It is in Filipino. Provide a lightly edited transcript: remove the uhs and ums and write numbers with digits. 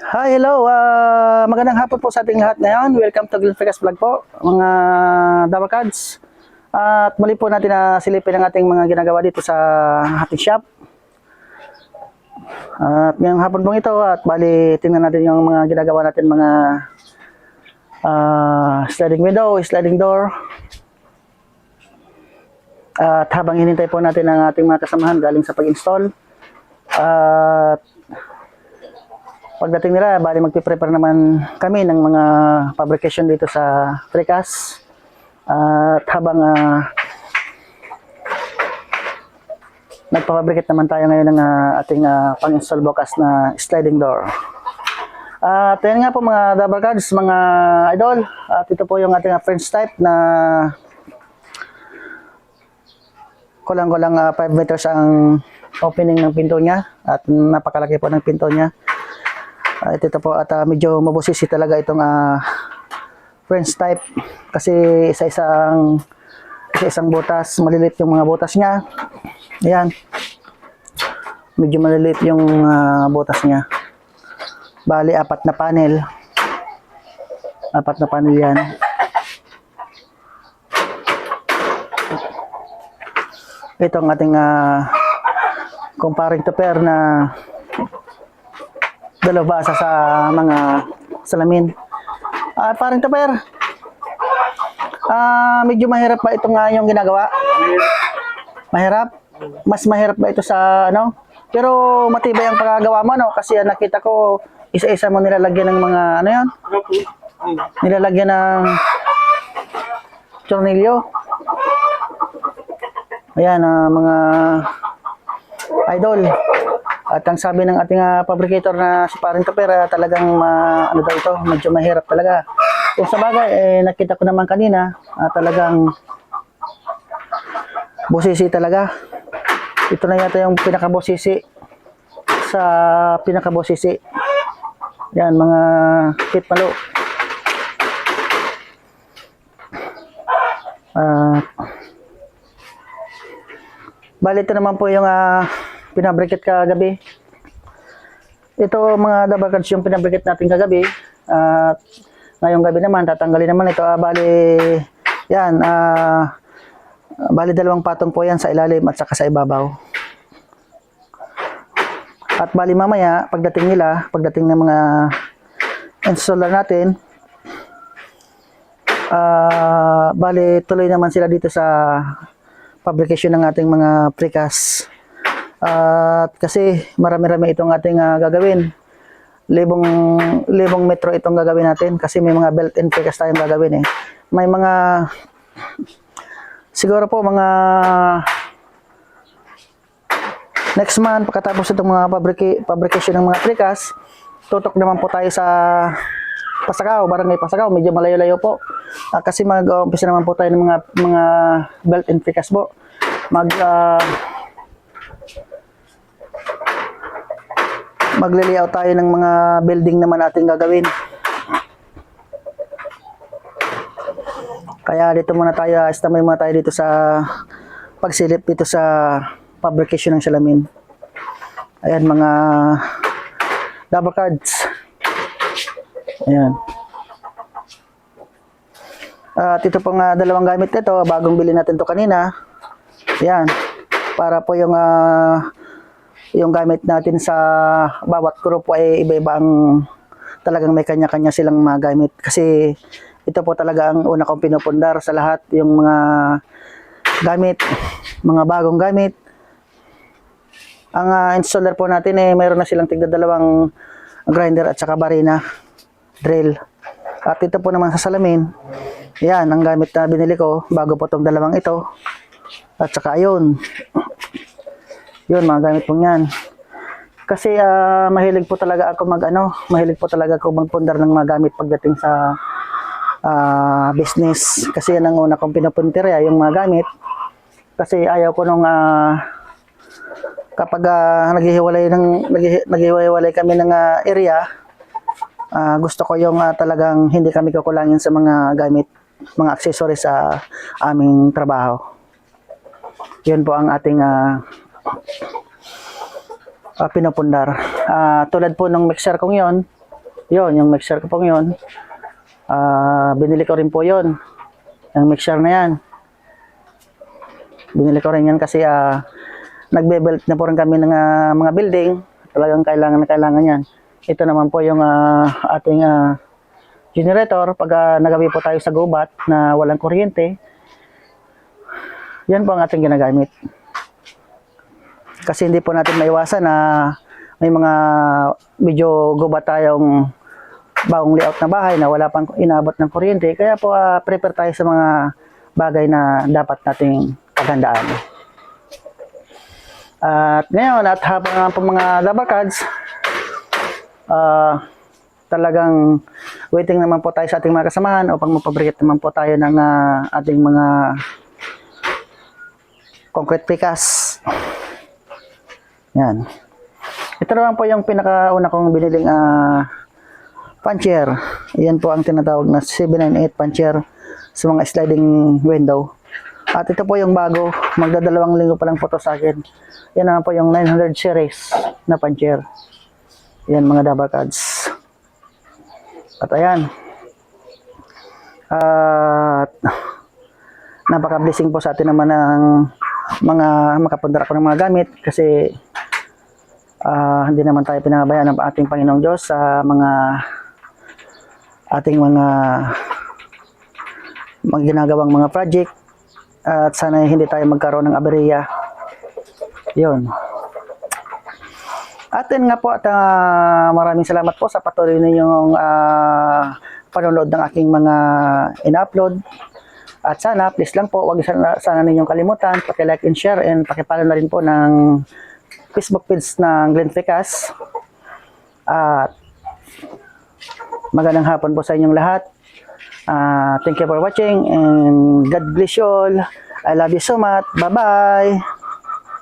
Hi, hello. Magandang hapon po sa ating lahat ngayon. Welcome to Glenn Vegas Vlog po, mga Dabakads. At muli po natin na silipin ang ating mga ginagawa dito sa ating shop. At ngayong hapon pong ito, at bali tingnan natin yung mga ginagawa natin, mga sliding window, sliding door. At habang hinintay po natin ang ating mga kasamahan galing sa pag-install, at pagdating nila, bali magpiprepare naman kami ng mga fabrication dito sa precast. At habang nagpapabricate naman tayo ngayon ng ating pang-install bukas na sliding door. At yan nga po mga double cards, mga idol. At ito po yung ating French type na kulang-kulang 5 meters ang opening ng pinto niya. At napakalaki po ng pinto niya. Ito po, at medyo mabusisi talaga itong French type kasi isa-isang butas, malilit yung mga butas niya. Ayan, medyo malilit yung butas niya. Bali, 4 na panel yan. Ito ang ating comparing to pair na dalawasa sa mga salamin. Parang taper. Medyo mahirap ba itong yung ginagawa? Mahirap? Mas mahirap ba ito sa ano? Pero matibay ang pagkagawa mo, no? Kasi nakita ko isa-isa mo nilalagyan ng mga ano yan? Nilalagyan ng tornilyo. Ayan, mga idol. At ang sabi ng ating fabricator na si Paring Tapera, talagang ano daw ito, medyo mahirap talaga. Kung sa bagay, nakita ko naman kanina, talagang busisi talaga. Ito na yata yung pinakabusisi sa pinakabusisi. Yan, mga pitpalo. Bali, ito naman po yung pinabricate kagabi. Ito mga double cards yung pinabricate natin kagabi. At ngayong gabi naman tatanggalin naman ito. Bali yan, bali 2 patong po yan sa ilalim at saka sa ibabaw. At bali mamaya pagdating ng mga installer natin, bali tuloy naman sila dito sa fabrication ng ating mga precast. At kasi marami-rami itong ating gagawin. Libong metro itong gagawin natin kasi may mga built-in precast tayong gagawin eh. May mga siguro po mga next month pagkatapos itong mga fabrication ng mga precast, tutok naman po tayo sa Pasagaw, Barangay Pasagaw, medyo malayo-layo po. Kasi mag-umpisa naman po tayo ng mga built-in precast po. Magli-layout tayo ng mga building naman natin gagawin. Kaya dito muna tayo, istamay muna tayo dito sa pagsilip dito sa fabrication ng salamin. Ayan mga double cards. Ayan. At ito pong 2 gamit nito, bagong bili natin to kanina. Ayan. Para po yung gamit natin sa bawat group ay iba-iba ang talagang may kanya-kanya silang mga gamit. Kasi ito po talaga ang una kong pinupundar sa lahat, yung mga gamit, mga bagong gamit. Ang installer po natin mayroon na silang tigda 2 grinder at saka barina, drill. At ito po naman sa salamin, yan ang gamit na binili ko bago po itong 2 ito. At saka ayun. Yun, mga gamit pong yan. Kasi mahilig po talaga ako magpundar ng mga gamit pagdating sa business. Kasi yan ang una kong pinupuntirya, yung mga gamit. Kasi ayaw ko nung kapag naghihiwalay kami ng area, gusto ko yung talagang hindi kami kukulangin sa mga gamit, mga accessories sa aming trabaho. Yun po ang ating pinapundar. Tulad po ng mixer kong yon, Yun, yung mixer ko pong yun. Binili ko rin po yun. Yung mixer na yan. Binili ko rin yan kasi nagbe-build na po rin kami ng mga building. Talagang kailangan na kailangan yan. Ito naman po yung ating generator. Pag nagabi po tayo sa gubat na walang kuryente, yan po ang ating ginagamit. Kasi hindi po natin maiwasan na may mga medyo gubat tayong bagong layout na bahay na wala pang inabot ng kuryente. Kaya po prepare tayo sa mga bagay na dapat nating paghandaan. At ngayon, at habang nga po mga Dabarkads, talagang waiting naman po tayo sa ating mga kasamahan upang mapabricate naman po tayo ng ating mga concrete precast. Yan. Ito naman po yung pinakauna kong biniling puncher. Yan po ang tinatawag na 798 puncher sa mga sliding window. At ito po yung bago, magdadalawang linggo pa lang po to sa akin. Yan naman po yung 900 series na puncher. Yan mga Dabarkads. At ayan. At napaka-blessing po sa atin naman ng mga makapundar ako ng mga gamit kasi hindi naman tayo pinabayaan ng ating Panginoong Diyos sa mga ating mga ginagawang mga project at sana hindi tayo magkaroon ng aberya. Yun. At yun nga po at maraming salamat po sa patuloy ninyong panonood ng aking mga in-upload. At sana, please lang po, huwag sana ninyong kalimutan, paki-like and share and paki-follow na rin po ng Facebook page ng Glenn Precast. At magandang hapon po sa inyong lahat. Thank you for watching and God bless you all. I love you so much. Bye-bye.